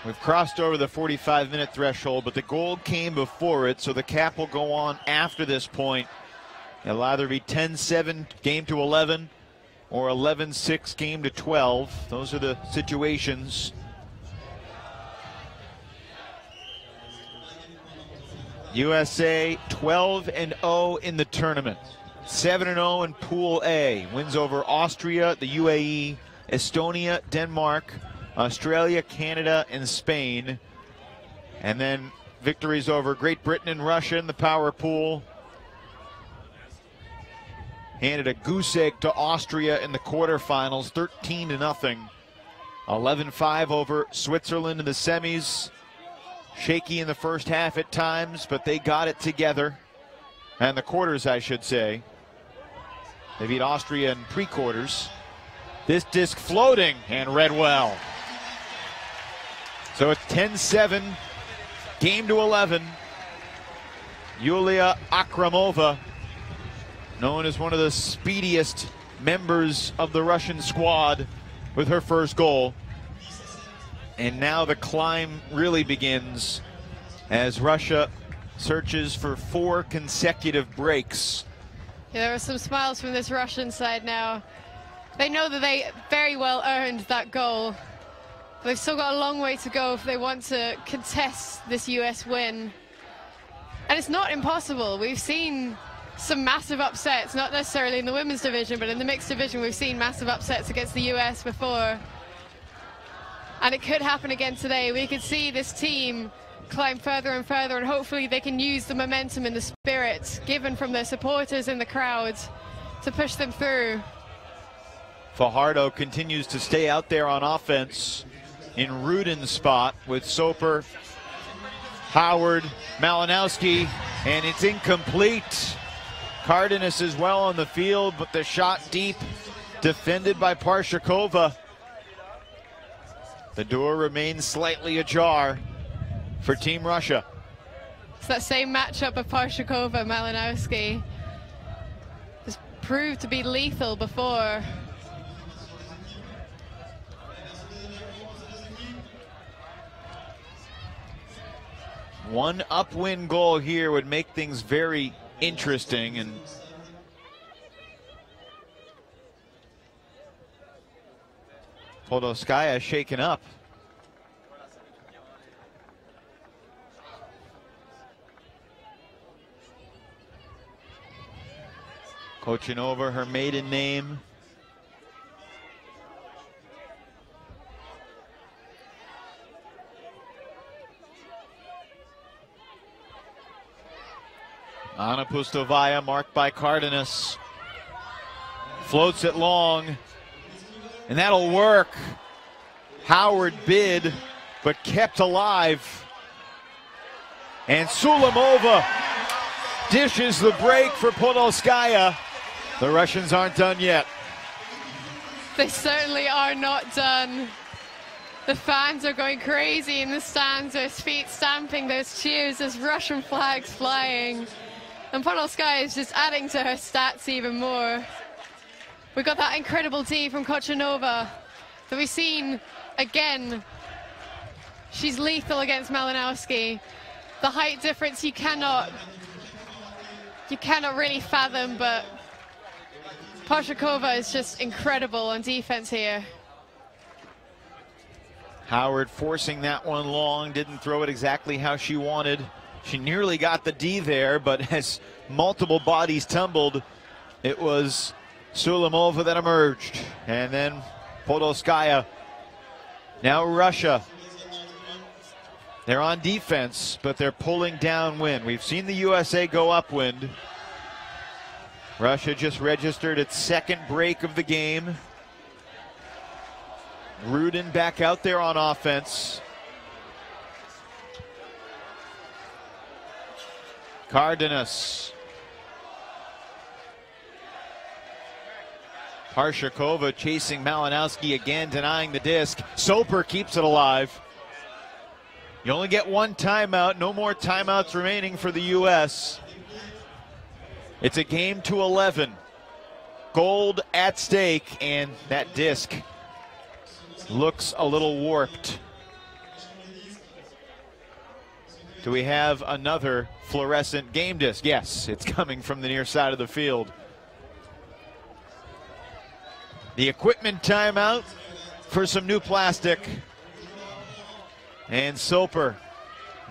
We've crossed over the 45-minute threshold, but the goal came before it, so the cap will go on after this point. It'll either be 10-7 game to 11 or 11-6 game to 12. Those are the situations. USA 12-0 in the tournament. 7-0 in Pool A. Wins over Austria, the UAE, Estonia, Denmark, Australia, Canada, and Spain. And then victories over Great Britain and Russia in the power pool. Handed a goose egg to Austria in the quarterfinals, 13-0. 11-5 over Switzerland in the semis. Shaky in the first half at times, but they got it together. And the quarters, I should say. They beat Austria in pre-quarters. This disc floating and read well. So it's 10-7, game to 11. Yulia Akramova, known as one of the speediest members of the Russian squad, with her first goal. And now the climb really begins as Russia searches for 4 consecutive breaks. Yeah, there are some smiles from this Russian side now. They know that they very well earned that goal. They've still got a long way to go if they want to contest this US win. And it's not impossible. We've seen some massive upsets, not necessarily in the women's division, but in the mixed division we've seen massive upsets against the US before. And it could happen again today. We could see this team climb further and further, and hopefully they can use the momentum and the spirit given from their supporters in the crowd to push them through. Fajardo continues to stay out there on offense in Rudin's spot with Soper, Howard, Malinowski, and it's incomplete. Cardenas is well on the field, but the shot deep, defended by Parshakova. The door remains slightly ajar for Team Russia. It's that same matchup of Parshakova, Malinowski. Has proved to be lethal before. One upwind goal here would make things very interesting, and Podolskaya shaken up. Coaching over her maiden name. Anna Pustovaya, marked by Cardenas. Floats it long, and that'll work. Howard bid, but kept alive. And Sulamova dishes the break for Podolskaya. The Russians aren't done yet. They certainly are not done. The fans are going crazy in the stands, those feet stamping, those cheers, those Russian flags flying. And Podolskaya is just adding to her stats even more. We got that incredible D from Kochanova that we've seen again. She's lethal against Malinowski. The height difference you cannot really fathom, but Parshakova is just incredible on defense here. Howard forcing that one long, didn't throw it exactly how she wanted. She nearly got the D there, but as multiple bodies tumbled, it was Sulamova that emerged. And then Podolskaya. Now Russia. They're on defense, but they're pulling downwind. We've seen the USA go upwind. Russia just registered its second break of the game. Rudin back out there on offense. Cardenas. Parshakova chasing Malinowski again, denying the disc. Soper keeps it alive. You only get one timeout, no more timeouts remaining for the U.S. It's a game to 11. Gold at stake, and that disc looks a little warped. Do we have another fluorescent game disc? Yes, it's coming from the near side of the field. The equipment timeout for some new plastic. And Soper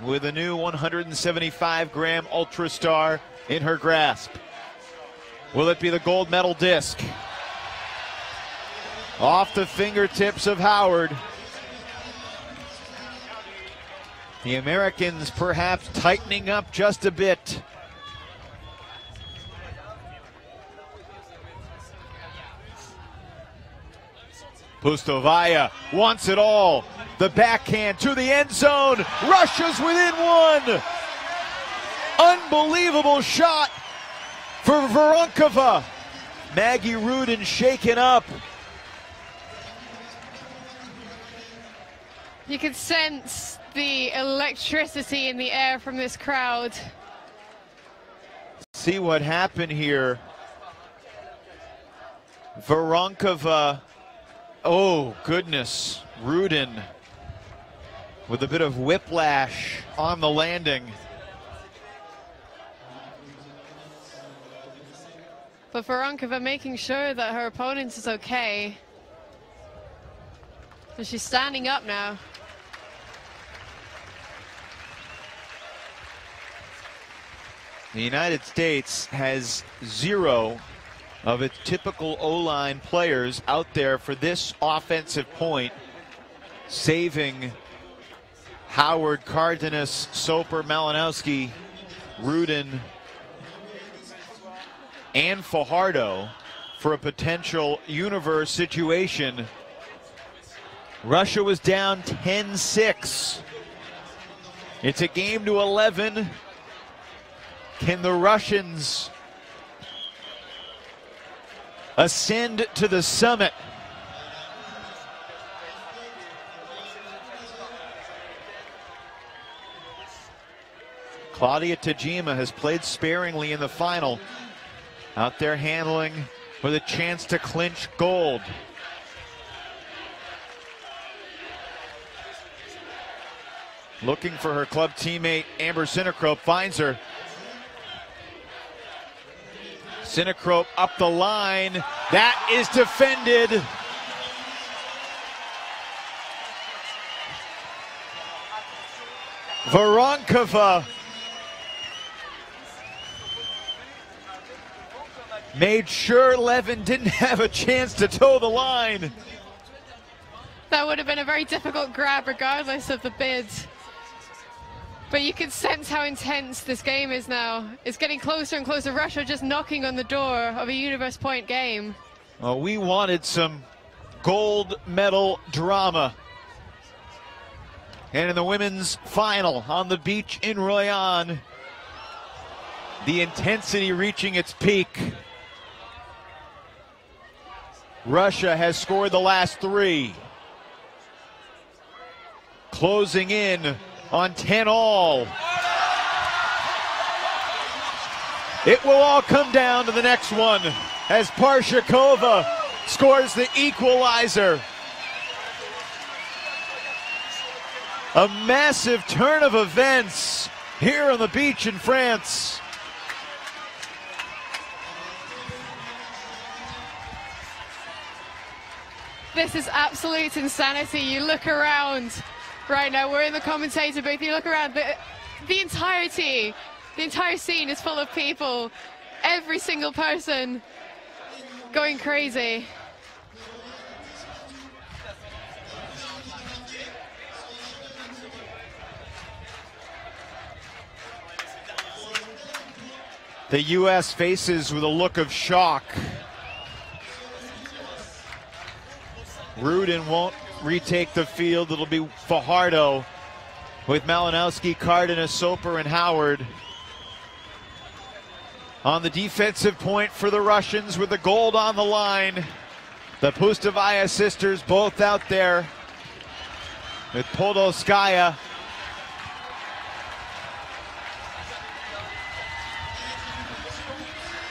with a new 175-gram Ultra Star in her grasp. Will it be the gold medal disc? Off the fingertips of Howard. The Americans perhaps tightening up just a bit. Pustovaya wants it all. The backhand to the end zone. Russia's within one. Unbelievable shot for Voronkova. Maggie Rudin shaken up. You can sense the electricity in the air from this crowd. See what happened here. Voronkova, oh goodness, Rudin with a bit of whiplash on the landing. But Voronkova making sure that her opponent is okay. And she's standing up now. The United States has 0 of its typical O-line players out there for this offensive point, saving Howard, Cardenas, Soper, Malinowski, Rudin, and Fajardo for a potential universe situation. Russia was down 10-6. It's a game to 11. Can the Russians ascend to the summit? Claudia Tajima has played sparingly in the final. Out there handling with a chance to clinch gold. Looking for her club teammate Amber Sinekrope, finds her. Sinekrope up the line. That is defended. Voronkova made sure Levin didn't have a chance to toe the line. That would have been a very difficult grab regardless of the bid. But you can sense how intense this game is now. It's getting closer and closer. Russia just knocking on the door of a universe point game. Well, we wanted some gold medal drama. And in the women's final on the beach in Royan, the intensity reaching its peak. Russia has scored the last 3. Closing in on 10-all. It will all come down to the next one as Parshakova scores the equalizer. A massive turn of events here on the beach in France. This is absolute insanity. You look around right now, we're in the commentator booth, you look around, the entire scene is full of people, every single person going crazy. The U.S. faces with a look of shock. Rudin won't retake the field. It'll be Fajardo with Malinowski, Cardenas, Soper, and Howard. On the defensive point for the Russians with the gold on the line. The Pustovaya sisters both out there with Podolskaya.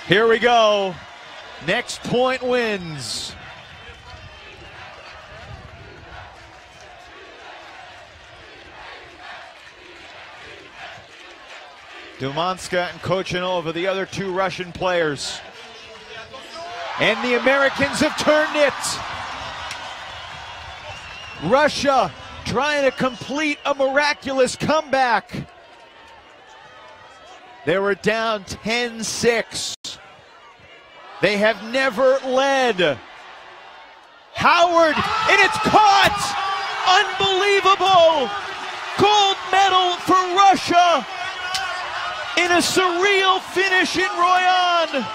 Here we go. Next point wins. Dumanska and Kochanova, the other two Russian players. And the Americans have turned it. Russia trying to complete a miraculous comeback. They were down 10-6. They have never led. Howard, and it's caught! Unbelievable! Gold medal for Russia in a surreal finish in Royan.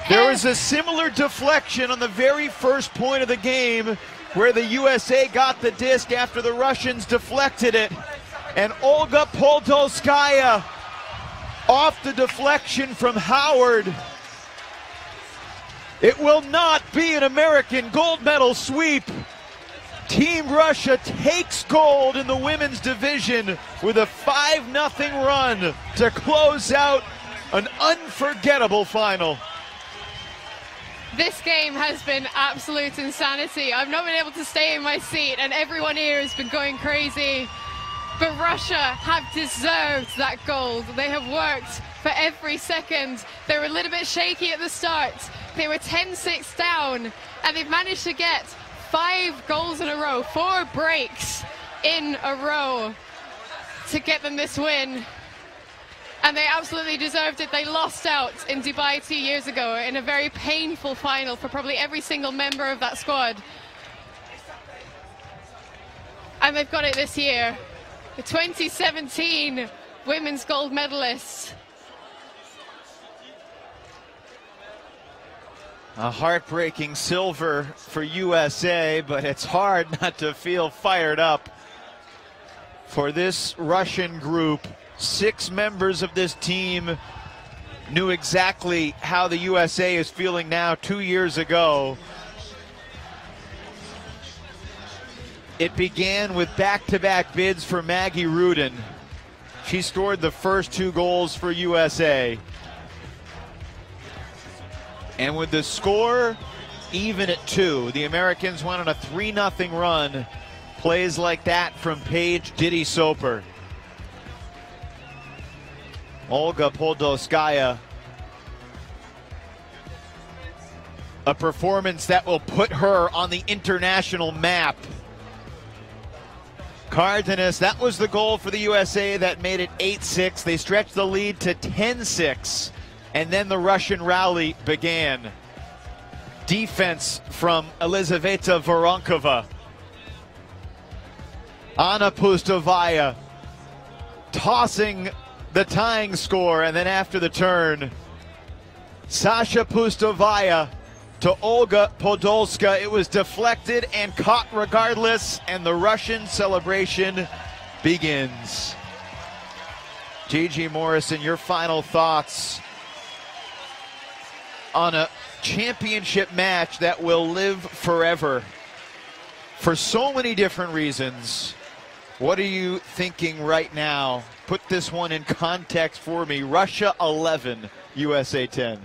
There was a similar deflection on the very first point of the game where the USA got the disc after the Russians deflected it. And Olga Podolskaya off the deflection from Howard. It will not be an American gold medal sweep. Team Russia takes gold in the women's division with a 5-0 run to close out an unforgettable final. This game has been absolute insanity. I've not been able to stay in my seat and everyone here has been going crazy. But Russia have deserved that gold. They have worked for every second. They were a little bit shaky at the start. They were 10-6 down and they've managed to get 5 goals in a row, 4 breaks in a row to get them this win. And they absolutely deserved it. They lost out in Dubai 2 years ago in a very painful final for probably every single member of that squad. And they've got it this year. The 2017 women's gold medalists. A heartbreaking silver for USA, but it's hard not to feel fired up for this Russian group. 6 members of this team knew exactly how the USA is feeling now 2 years ago. It began with back-to-back bids for Maggie Rudin. She scored the first 2 goals for USA. And with the score even at 2, the Americans went on a 3-0 run. Plays like that from Paige Diddy Soper. Olga Podolskaya. A performance that will put her on the international map. Cardenas, that was the goal for the USA that made it 8-6. They stretched the lead to 10-6, and then the Russian rally began. Defense from Elizaveta Voronkova. Anna Pustovaya tossing the tying score, and then after the turn, Sasha Pustovaya to Olga Podolska. It was deflected and caught regardless, and the Russian celebration begins. Gigi Morrison, your final thoughts on a championship match that will live forever for so many different reasons. What are you thinking right now? Put this one in context for me. Russia 11, USA 10.